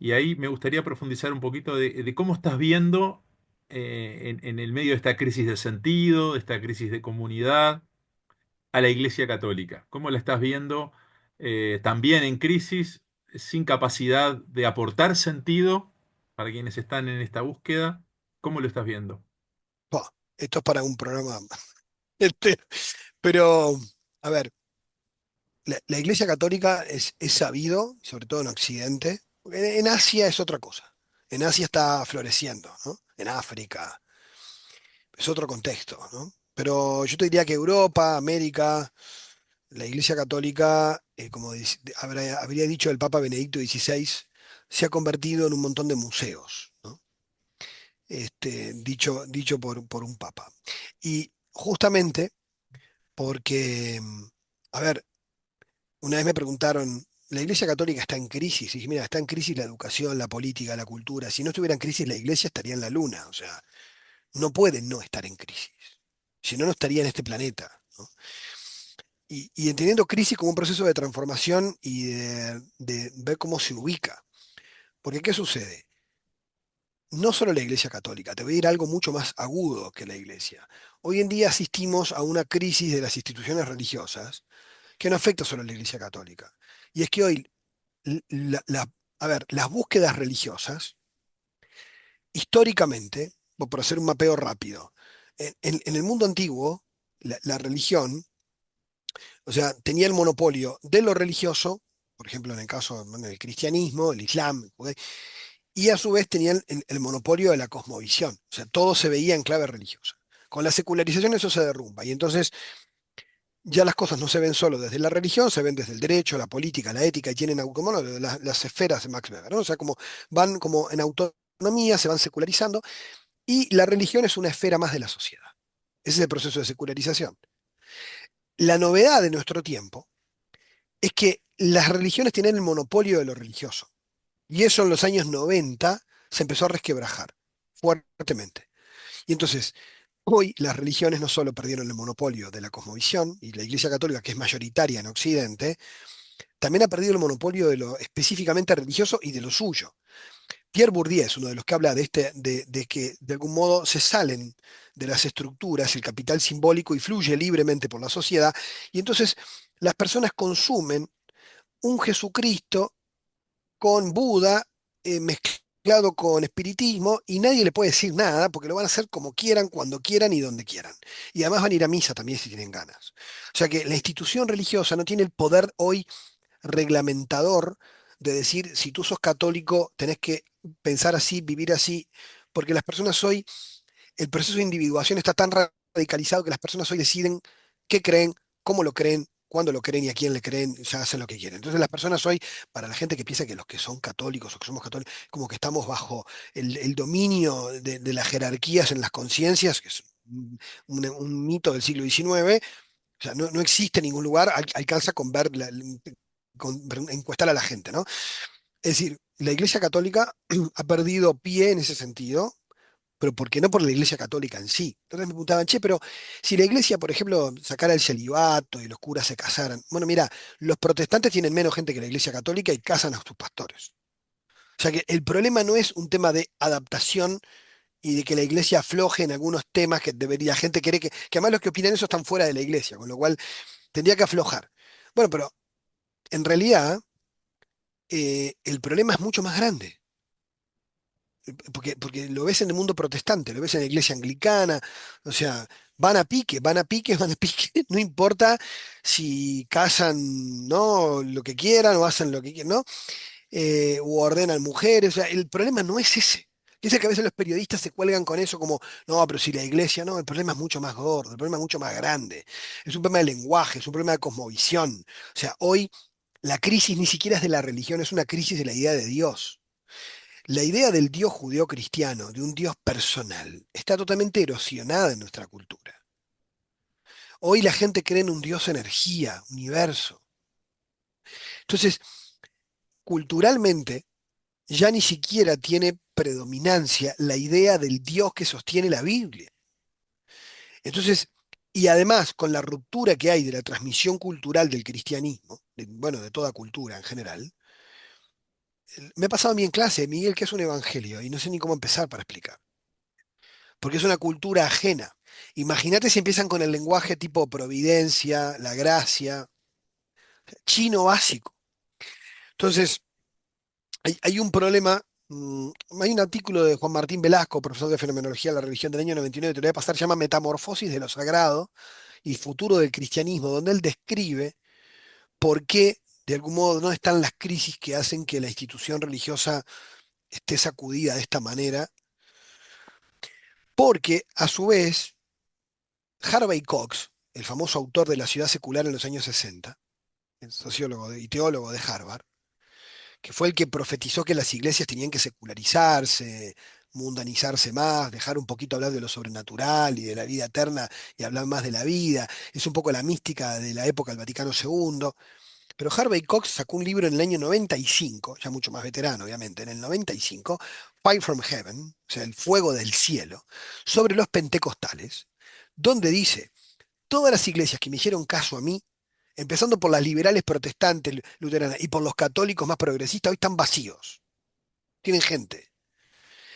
Y ahí me gustaría profundizar un poquito de cómo estás viendo en el medio de esta crisis de sentido, de esta crisis de comunidad, a la Iglesia Católica. ¿Cómo la estás viendo también en crisis, sin capacidad de aportar sentido para quienes están en esta búsqueda? ¿Cómo lo estás viendo? Buah, esto es para un programa. Este, pero, a ver, la Iglesia Católica es sabido, sobre todo en Occidente, porque en Asia es otra cosa. En Asia está floreciendo, ¿no? En África es otro contexto, ¿no? Pero yo te diría que Europa, América, la Iglesia Católica, como habría dicho el Papa Benedicto XVI, se ha convertido en un montón de museos, ¿no? Dicho por un papa. Y justamente porque, a ver, una vez me preguntaron, la Iglesia Católica está en crisis. Y dije, mira, está en crisis la educación, la política, la cultura. Si no estuviera en crisis la Iglesia estaría en la luna. O sea, no puede no estar en crisis. Si no, no estaría en este planeta, ¿no? Y entendiendo crisis como un proceso de transformación y de ver cómo se ubica. Porque, ¿qué sucede? No solo la Iglesia Católica, te voy a ir a algo mucho más agudo que la Iglesia. Hoy en día asistimos a una crisis de las instituciones religiosas que no afecta solo a la Iglesia Católica. Y es que hoy, a ver, las búsquedas religiosas, históricamente, por hacer un mapeo rápido, en el mundo antiguo, la religión, o sea, tenía el monopolio de lo religioso, por ejemplo, en el caso del cristianismo, el islam, el judaísmo, y a su vez tenían el monopolio de la cosmovisión, o sea, todo se veía en clave religiosa. Con la secularización eso se derrumba, y entonces ya las cosas no se ven solo desde la religión, se ven desde el derecho, la política, la ética, y tienen como ¿no? Las esferas de Max Weber, ¿no? O sea, como van como en autonomía, se van secularizando, y la religión es una esfera más de la sociedad. Ese es el proceso de secularización. La novedad de nuestro tiempo es que las religiones tienen el monopolio de lo religioso. Y eso en los años 90 se empezó a resquebrajar fuertemente. Y entonces, hoy las religiones no solo perdieron el monopolio de la cosmovisión, y la Iglesia Católica, que es mayoritaria en Occidente, también ha perdido el monopolio de lo específicamente religioso y de lo suyo. Pierre Bourdieu es uno de los que habla de que de algún modo se salen de las estructuras, el capital simbólico y fluye libremente por la sociedad, y entonces las personas consumen un Jesucristo con Buda mezclado con espiritismo y nadie le puede decir nada porque lo van a hacer como quieran, cuando quieran y donde quieran. Y además van a ir a misa también si tienen ganas. O sea que la institución religiosa no tiene el poder hoy reglamentador de decir, si tú sos católico, tenés que pensar así, vivir así, porque las personas hoy, el proceso de individuación está tan radicalizado que las personas hoy deciden qué creen, cómo lo creen, cuándo lo creen y a quién le creen, ya hacen lo que quieren. Entonces las personas hoy, para la gente que piensa que los que son católicos o que somos católicos, como que estamos bajo el dominio de las jerarquías en las conciencias, que es un mito del siglo XIX, o sea, no existe en ningún lugar, alcanza con ver, con encuestar a la gente, ¿no? Es decir, la Iglesia Católica ha perdido pie en ese sentido, pero ¿por qué no por la Iglesia Católica en sí? Entonces me preguntaban, che, pero si la Iglesia, por ejemplo, sacara el celibato y los curas se casaran, bueno, mira, los protestantes tienen menos gente que la Iglesia Católica y casan a sus pastores. O sea que el problema no es un tema de adaptación y de que la iglesia afloje en algunos temas que debería, la gente quiere que además los que opinan eso están fuera de la iglesia, con lo cual tendría que aflojar. Bueno, pero en realidad el problema es mucho más grande, porque lo ves en el mundo protestante, lo ves en la iglesia anglicana, o sea, van a pique, van a pique, van a pique, no importa si casan, ¿no? Lo que quieran o hacen lo que quieran, ¿no? O ordenan mujeres, o sea, el problema no es ese. Dice que a veces los periodistas se cuelgan con eso como, no, pero si la iglesia, no, el problema es mucho más gordo, el problema es mucho más grande. Es un problema de lenguaje, es un problema de cosmovisión. O sea, hoy la crisis ni siquiera es de la religión, es una crisis de la idea de Dios. La idea del Dios judeo-cristiano, de un Dios personal, está totalmente erosionada en nuestra cultura. Hoy la gente cree en un Dios energía, universo. Entonces, culturalmente, ya ni siquiera tiene predominancia la idea del Dios que sostiene la Biblia. Entonces, y además, con la ruptura que hay de la transmisión cultural del cristianismo, bueno, de toda cultura en general, Me ha pasado a mí en clase, Miguel, que es un evangelio, y no sé ni cómo empezar para explicar, porque es una cultura ajena. Imagínate si empiezan con el lenguaje tipo providencia, la gracia, chino básico. Entonces, hay un problema. Hay un artículo de Juan Martín Velasco, profesor de Fenomenología de la Religión del año 99, te lo voy a pasar, se llama Metamorfosis de lo Sagrado y Futuro del Cristianismo, donde él describe por qué, de algún modo, no están las crisis que hacen que la institución religiosa esté sacudida de esta manera, porque, a su vez, Harvey Cox, el famoso autor de La ciudad secular en los años 60, el sociólogo y teólogo de Harvard, que fue el que profetizó que las iglesias tenían que secularizarse, mundanizarse más, dejar un poquito hablar de lo sobrenatural y de la vida eterna y hablar más de la vida. Es un poco la mística de la época del Vaticano II. Pero Harvey Cox sacó un libro en el año 95, ya mucho más veterano, obviamente, en el 95, Fire from Heaven, o sea, el fuego del cielo, sobre los pentecostales, donde dice, todas las iglesias que me hicieron caso a mí, empezando por las liberales protestantes luteranas y por los católicos más progresistas, hoy están vacíos, tienen gente.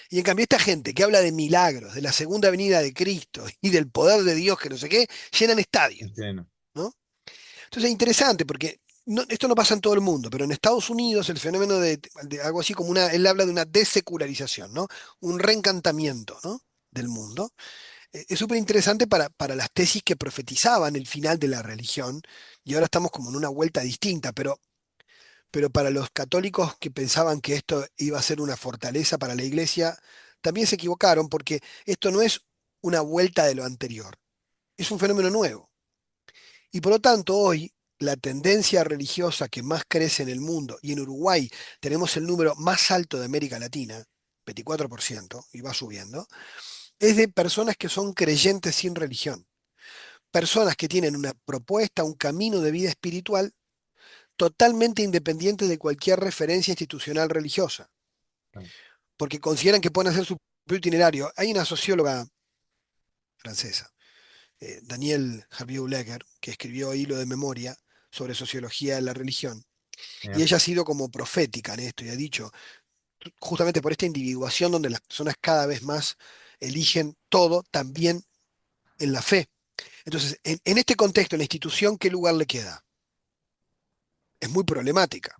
Y en cambio esta gente que habla de milagros, de la segunda venida de Cristo y del poder de Dios que no sé qué, llenan estadios, Entiendo. ¿no? Entonces es interesante porque esto no pasa en todo el mundo, pero en Estados Unidos el fenómeno de algo así como él habla de una desecularización, ¿no? Un reencantamiento, ¿no? Del mundo. Es súper interesante para las tesis que profetizaban el final de la religión y ahora estamos como en una vuelta distinta, pero para los católicos que pensaban que esto iba a ser una fortaleza para la iglesia, también se equivocaron porque esto no es una vuelta de lo anterior, es un fenómeno nuevo. Y por lo tanto, hoy la tendencia religiosa que más crece en el mundo, y en Uruguay tenemos el número más alto de América Latina, 24%, y va subiendo, es de personas que son creyentes sin religión. Personas que tienen una propuesta, un camino de vida espiritual totalmente independiente de cualquier referencia institucional religiosa, porque consideran que pueden hacer su propio itinerario. Hay una socióloga francesa, Danielle Harbiou-Leger, que escribió Hilo de Memoria sobre sociología de la religión. Y Mira, ella ha sido como profética en esto y ha dicho, justamente por esta individuación donde las personas cada vez más eligen todo, también en la fe. Entonces, en este contexto, en la institución, ¿qué lugar le queda? Es muy problemática.